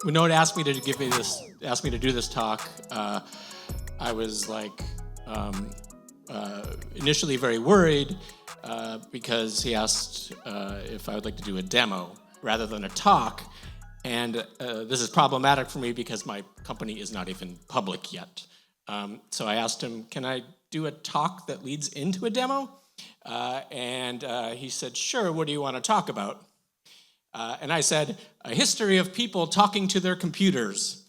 when Noah asked me to do this talk, I was like initially very worried because he asked if I would like to do a demo rather than a talk. And this is problematic for me because my company is not even public yet. So I asked him, can I do a talk that leads into a demo? And he said, sure, what do you want to talk about? And I said, a history of people talking to their computers.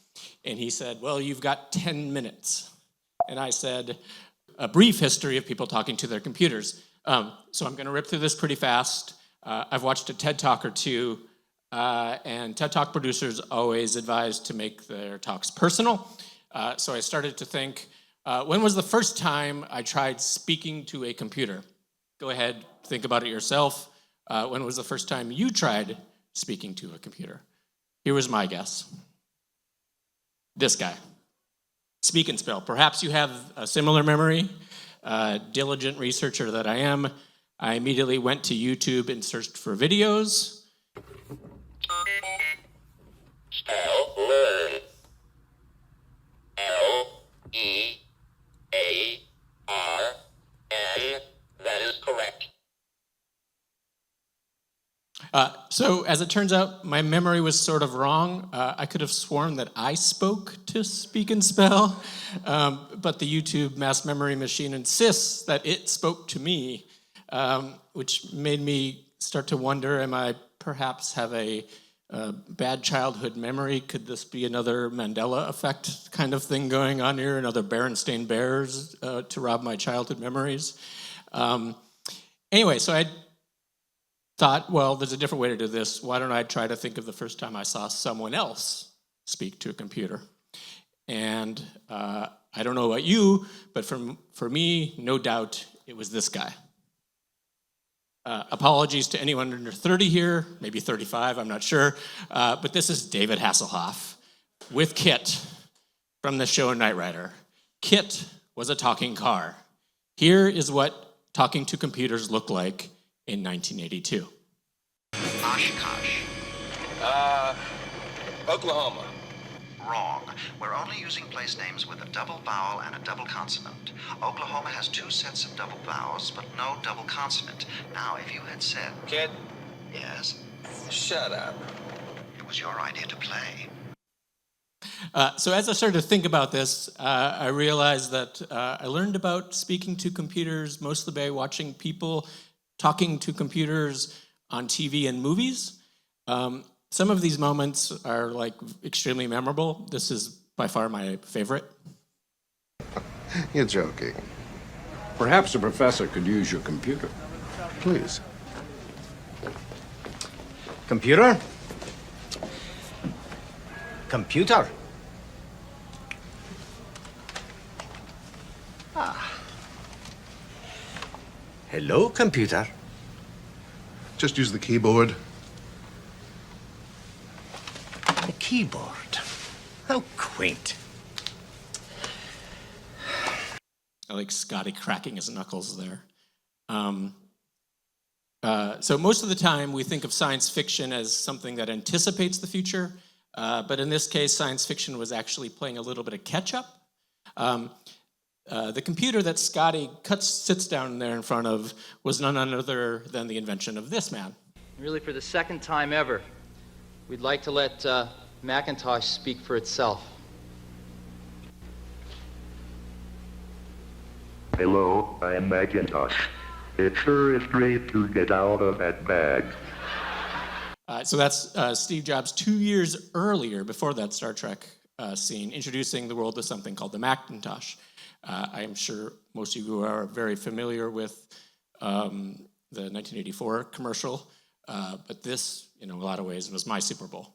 And he said, well, you've got 10 minutes. And I said, a brief history of people talking to their computers. So I'm going to rip through this pretty fast. I've watched a TED Talk or two, and TED Talk producers always advise to make their talks personal. So I started to think, when was the first time I tried speaking to a computer? Go ahead, think about it yourself. When was the first time you tried speaking to a computer? Here was my guess. This guy. Speak and spell. Perhaps you have a similar memory. Diligent researcher that I am, I immediately went to YouTube and searched for videos. Spell learn. L-E-A-R-N. That is correct. So as it turns out, my memory was sort of wrong. I could have sworn that I spoke to speak and spell, but the YouTube mass memory machine insists that it spoke to me, which made me start to wonder, am I perhaps have a bad childhood memory? Could this be another Mandela effect kind of thing going on here, another Berenstain Bears to rob my childhood memories? Anyway, so I thought, well, there's a different way to do this. Why don't I try to think of the first time I saw someone else speak to a computer? And I don't know about you, but for me, no doubt, it was this guy. Apologies to anyone under 30 here, maybe 35, I'm not sure. But this is David Hasselhoff with Kit from the show Knight Rider. Kit was a talking car. Here is what talking to computers looked like in 1982. Oshkosh. Oklahoma. Wrong. We're only using place names with a double vowel and a double consonant. Oklahoma has 2 sets of double vowels, but no double consonant. Now, if you had said... Kid, Yes, shut up. it was your idea to play. So as I started to think about this, I realized that I learned about speaking to computers mostly by watching people talking to computers on TV and movies. Some of these moments are like extremely memorable. This is by far my favorite. You're joking. Perhaps the professor could use your computer. Please. Computer? Computer? Hello, computer. Just use the keyboard. The keyboard. How quaint. I like Scotty cracking his knuckles there. So most of the time we think of science fiction as something that anticipates the future, but in this case, science fiction was actually playing a little bit of catch-up. The computer that Scotty sits down there in front of was none other than the invention of this man. Really, for the second time ever, we'd like to let Macintosh speak for itself. Hello, I'm Macintosh. It sure is great to get out of that bag. So that's Steve Jobs 2 years earlier, before that Star Trek scene, introducing the world to something called the Macintosh. I am sure most of you are very familiar with the 1984 commercial, but this, in a lot of ways, was my Super Bowl.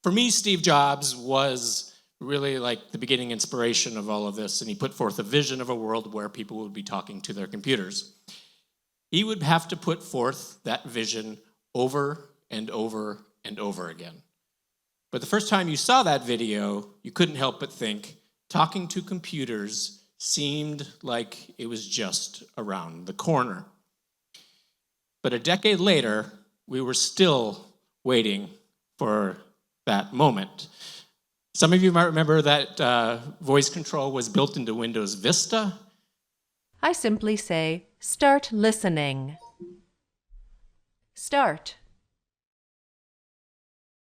For me, Steve Jobs was really like the beginning inspiration of all of this, and he put forth a vision of a world where people would be talking to their computers. He would have to put forth that vision over and over and over again. But the first time you saw that video, you couldn't help but think, talking to computers seemed like it was just around the corner. But a decade later, we were still waiting for that moment. Some of you might remember that voice control was built into Windows Vista. I simply say, start listening. Start.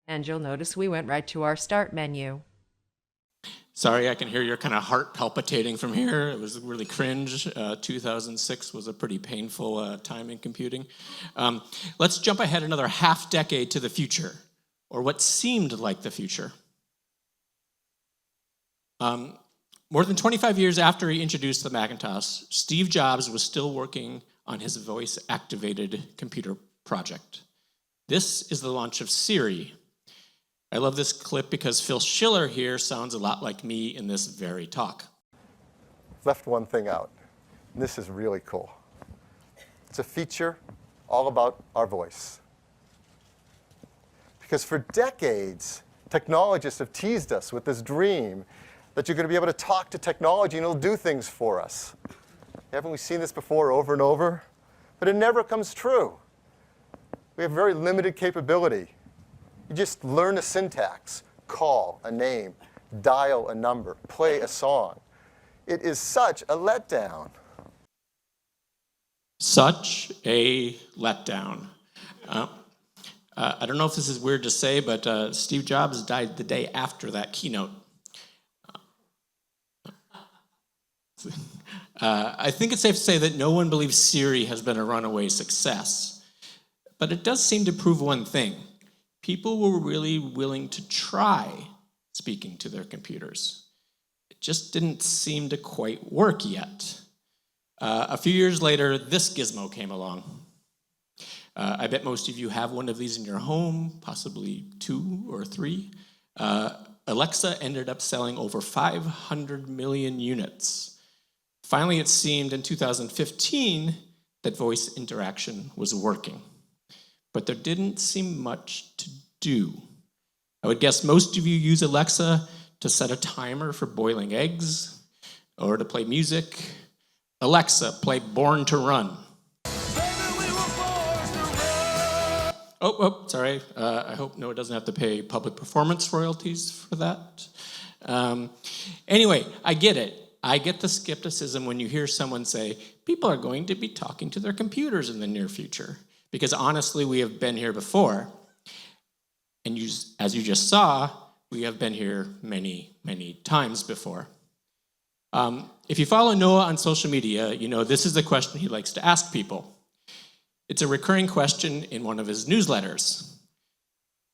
And you'll notice we went right to our start menu. Sorry, I can hear your kind of heart palpitating from here. It was really cringe. 2006 was a pretty painful time in computing. Let's jump ahead another half decade to the future, or what seemed like the future. More than 25 years after he introduced the Macintosh, Steve Jobs was still working on his voice-activated computer project. This is the launch of Siri. I love this clip because Phil Schiller here sounds a lot like me in this very talk. Left one thing out, and this is really cool. It's a feature all about our voice. Because for decades, technologists have teased us with this dream that you're going to be able to talk to technology and it'll do things for us. Haven't we seen this before over and over? But it never comes true. We have very limited capability. You just learn a syntax, call a name, dial a number, play a song. It is such a letdown. Such a letdown. I don't know if this is weird to say, but Steve Jobs died the day after that keynote. I think it's safe to say that no one believes Siri has been a runaway success. But it does seem to prove one thing. People were really willing to try speaking to their computers. It just didn't seem to quite work yet. A few years later, this gizmo came along. I bet most of you have one of these in your home, possibly 2 or 3. Alexa ended up selling over 500 million units. Finally, it seemed in 2015 that voice interaction was working. But there didn't seem much to do. I would guess most of you use Alexa to set a timer for boiling eggs or to play music. Alexa, play Born to Run. Oh, sorry. I hope Noah doesn't have to pay public performance royalties for that. Anyway, I get it. I get the skepticism when you hear someone say, people are going to be talking to their computers in the near future. Because honestly, we have been here before. And as you just saw, we have been here many, many times before. If you follow Noah on social media, you know this is the question he likes to ask people. It's a recurring question in one of his newsletters.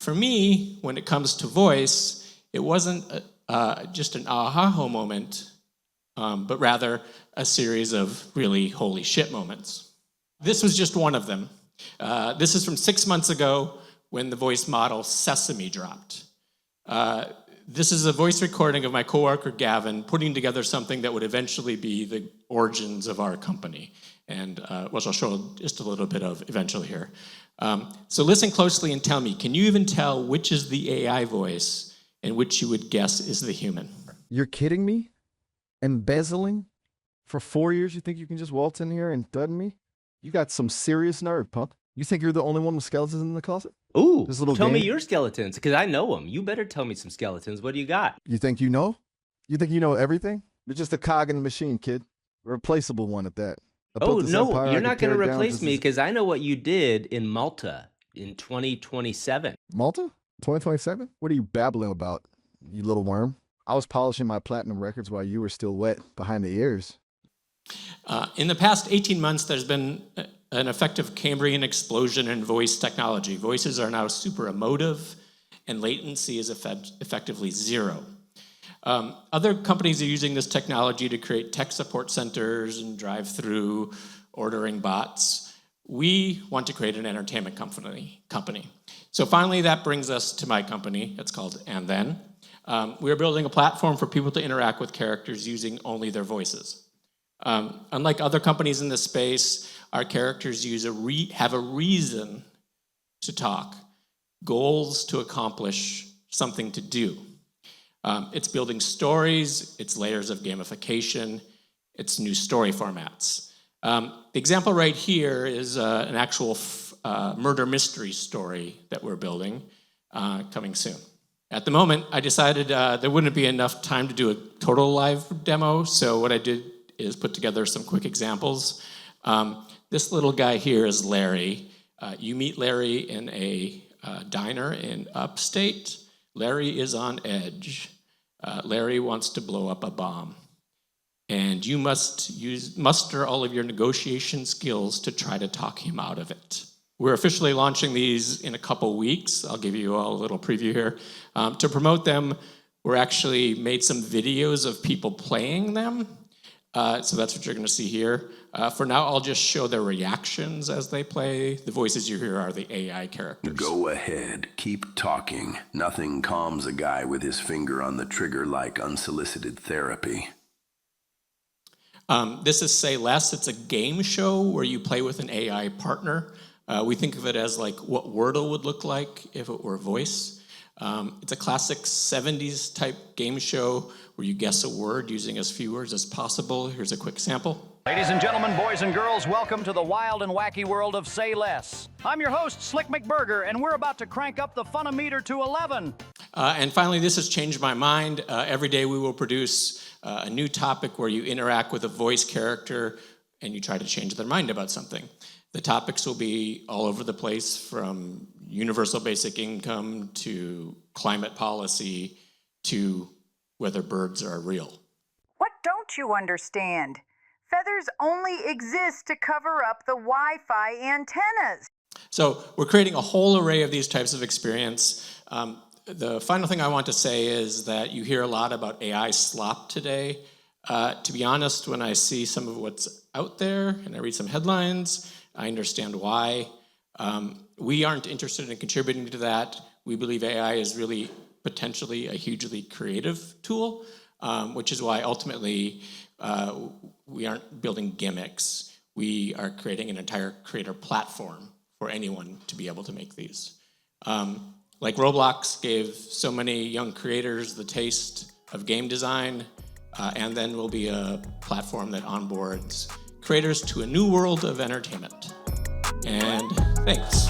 For me, when it comes to voice, it wasn't just an aha moment, but rather a series of really holy shit moments. This was just one of them. This is from 6 months ago when the voice model Sesame dropped. This is a voice recording of my coworker Gavin putting together something that would eventually be the origins of our company, and which I'll show just a little bit of eventually here. So listen closely and tell me, can you even tell which is the AI voice and which you would guess is the human? You're kidding me? Embezzling? For 4 years you think you can just waltz in here and threaten me? You got some serious nerve, punk. You think you're the only one with skeletons in the closet? Ooh, This little tell me game? your skeletons, because I know them. You better tell me some skeletons. What do you got? You think you know? You think you know everything? You're just a cog in the machine, kid. A replaceable one at that. I built Oh, this no, empire, I you're could not going to tear it down replace just me, as- because I know what you did in Malta in 2027. Malta? 2027? What are you babbling about, you little worm? I was polishing my platinum records while you were still wet behind the ears. In the past 18 months, there's been an effective Cambrian explosion in voice technology. Voices are now super emotive, and latency is effectively 0. Other companies are using this technology to create tech support centers and drive-through ordering bots. We want to create an entertainment company. So finally, that brings us to my company. It's called AndThen. We're building a platform for people to interact with characters using only their voices. Unlike other companies in this space, our characters have a reason to talk, goals to accomplish, something to do. It's building stories, it's layers of gamification, it's new story formats. The example right here is an actual murder mystery story that we're building, coming soon. At the moment, I decided there wouldn't be enough time to do a total live demo, so what I did is put together some quick examples. This little guy here is Larry. You meet Larry in a diner in upstate. Larry is on edge. Larry wants to blow up a bomb. And you must muster all of your negotiation skills to try to talk him out of it. We're officially launching these in a couple weeks. I'll give you all a little preview here. To promote them, we're actually made some videos of people playing them. So that's what you're gonna see here. For now, I'll just show their reactions as they play. The voices you hear are the AI characters. Go ahead, keep talking. Nothing calms a guy with his finger on the trigger like unsolicited therapy. This is Say Less. It's a game show where you play with an AI partner. We think of it as like what Wordle would look like if it were voice. It's a classic 70s type game show where you guess a word using as few words as possible. Here's a quick sample. Ladies and gentlemen, boys and girls, welcome to the wild and wacky world of Say Less. I'm your host, Slick McBurger, and we're about to crank up the funometer to 11. And finally, this has changed my mind. Every day we will produce a new topic where you interact with a voice character and you try to change their mind about something. The topics will be all over the place, from universal basic income to climate policy to whether birds are real. What don't you understand? Feathers only exist to cover up the Wi-Fi antennas. So we're creating a whole array of these types of experience. The final thing I want to say is that you hear a lot about AI slop today. To be honest, when I see some of what's out there and I read some headlines, I understand why. We aren't interested in contributing to that. We believe AI is really potentially a hugely creative tool, which is why ultimately we aren't building gimmicks. We are creating an entire creator platform for anyone to be able to make these. Like Roblox gave so many young creators the taste of game design, AndThen will be a platform that onboards creators to a new world of entertainment. And thanks.